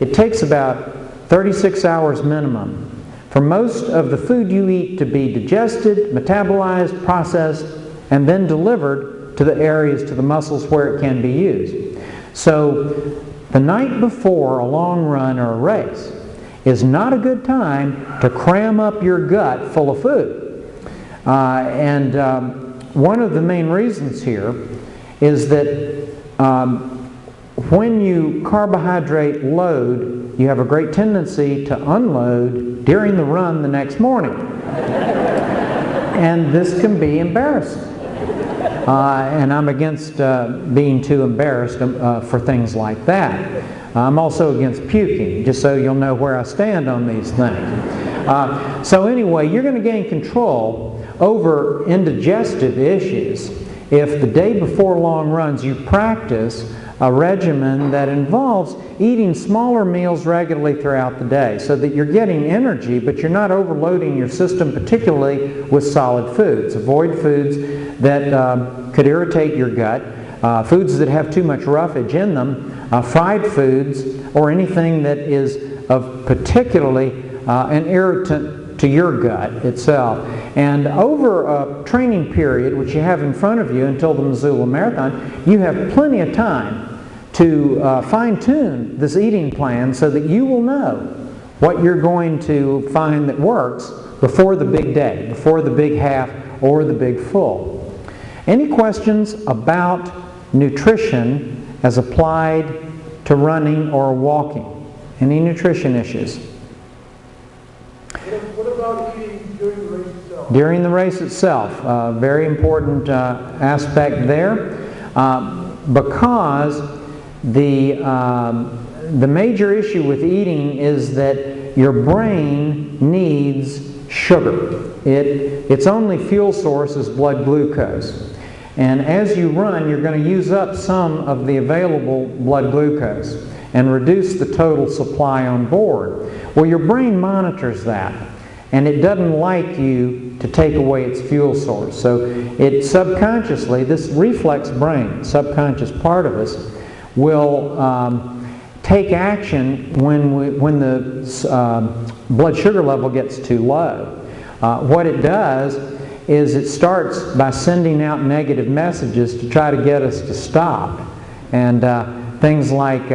it takes about 36 hours minimum for most of the food you eat to be digested, metabolized, processed, and then delivered to the areas, to the muscles where it can be used. So the night before a long run or a race is not a good time to cram up your gut full of food. One of the main reasons here is that when you carbohydrate load, you have a great tendency to unload during the run the next morning. And this can be embarrassing. And I'm against being too embarrassed for things like that. I'm also against puking, just so you'll know where I stand on these things. So anyway, you're going to gain control over indigestive issues if the day before long runs you practice a regimen that involves eating smaller meals regularly throughout the day so that you're getting energy, but you're not overloading your system, particularly with solid foods. Avoid foods that could irritate your gut, foods that have too much roughage in them, fried foods, or anything that is of particularly an irritant to your gut itself. And over a training period, which you have in front of you until the Missoula Marathon, you have plenty of time to fine-tune this eating plan so that you will know what you're going to find that works before the big day, before the big half or the big full. Any questions about nutrition as applied to running or walking? Any nutrition issues? What about eating during the race itself? During the race itself, very important aspect there, because the major issue with eating is that your brain needs sugar. Its only fuel source is blood glucose. And as you run, you're going to use up some of the available blood glucose and reduce the total supply on board. Well, your brain monitors that, and it doesn't like you to take away its fuel source. So it subconsciously, this reflex brain, subconscious part of us, will take action when the blood sugar level gets too low. What it does is it starts by sending out negative messages to try to get us to stop. And things like,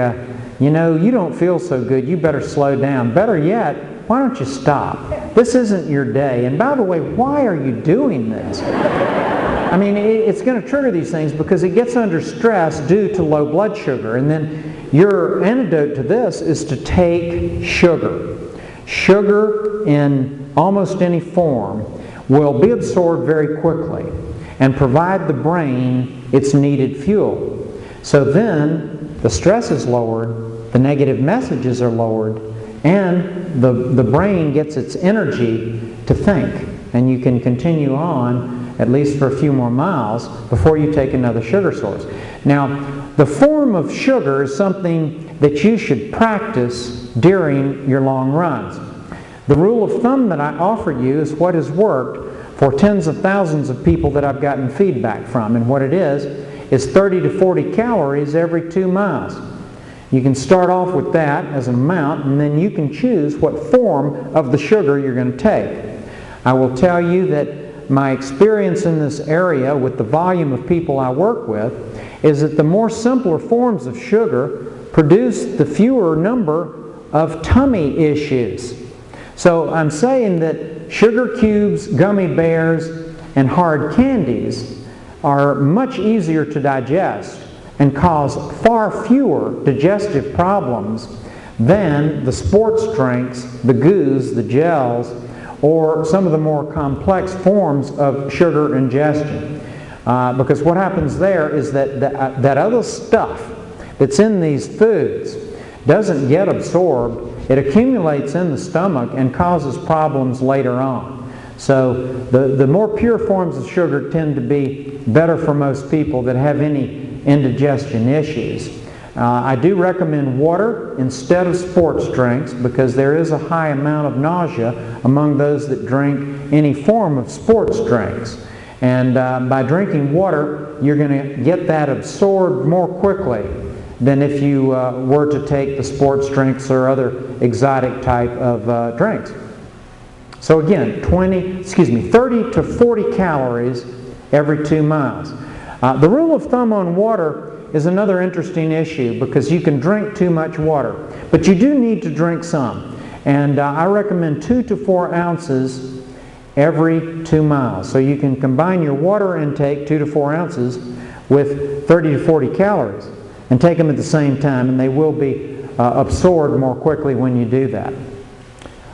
you know, you don't feel so good, you better slow down. Better yet, why don't you stop? This isn't your day. And by the way, why are you doing this? I mean, it's going to trigger these things because it gets under stress due to low blood sugar. And then your antidote to this is to take sugar. Sugar in almost any form will be absorbed very quickly and provide the brain its needed fuel. So then the stress is lowered, the negative messages are lowered, and the brain gets its energy to think. And you can continue on at least for a few more miles before you take another sugar source. Now, the form of sugar is something that you should practice during your long runs. The rule of thumb that I offer you is what has worked for tens of thousands of people that I've gotten feedback from. And what it is 30 to 40 calories every 2 miles. You can start off with that as an amount, and then you can choose what form of the sugar you're going to take. I will tell you that my experience in this area with the volume of people I work with is that the more simpler forms of sugar produce the fewer number of tummy issues. So I'm saying that sugar cubes, gummy bears, and hard candies are much easier to digest and cause far fewer digestive problems than the sports drinks, the goos, the gels, or some of the more complex forms of sugar ingestion. Because what happens there is that other stuff that's in these foods doesn't get absorbed. It accumulates in the stomach and causes problems later on. So the more pure forms of sugar tend to be better for most people that have any indigestion issues. I do recommend water instead of sports drinks because there is a high amount of nausea among those that drink any form of sports drinks. And by drinking water, you're going to get that absorbed more quickly than if you were to take the sports drinks or other exotic type of drinks. So again, 30 to 40 calories every 2 miles. The rule of thumb on water is another interesting issue because you can drink too much water, but you do need to drink some. And I recommend 2 to 4 ounces every 2 miles. So you can combine your water intake, 2 to 4 ounces, with 30 to 40 calories and take them at the same time, and they will be absorbed more quickly when you do that.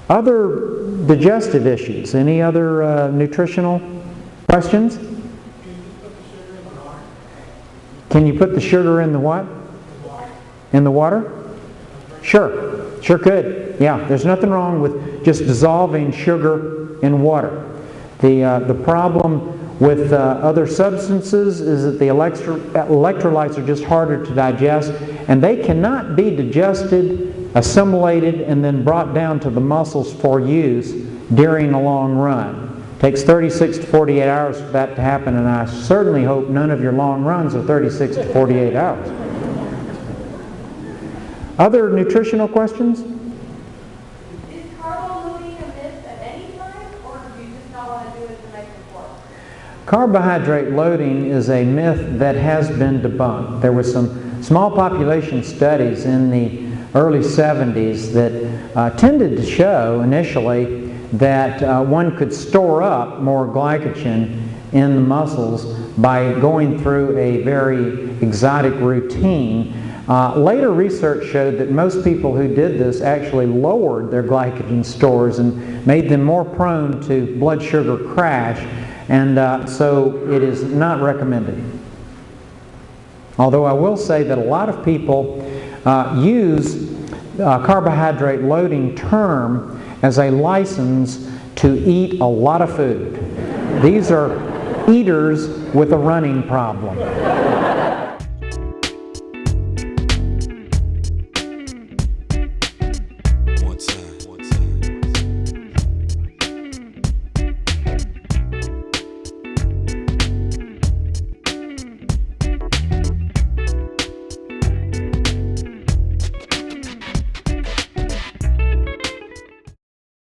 Other digestive issues? Any other nutritional questions? Can you put the sugar in the what? In the water? Sure. Sure could. Yeah, there's nothing wrong with just dissolving sugar in water. The problem with other substances is that the electrolytes are just harder to digest, and they cannot be digested, assimilated, and then brought down to the muscles for use during a long run. It takes 36 to 48 hours for that to happen, and I certainly hope none of your long runs are 36 to 48 hours. Other nutritional questions? Is carbo loading a myth at any time, or do you just not want to do it the night before? Carbohydrate loading is a myth that has been debunked. There were some small population studies in the early 70s that tended to show initially that one could store up more glycogen in the muscles by going through a very exotic routine. Later research showed that most people who did this actually lowered their glycogen stores and made them more prone to blood sugar crash, and so it is not recommended. Although I will say that a lot of people use carbohydrate loading term as a license to eat a lot of food. These are eaters with a running problem.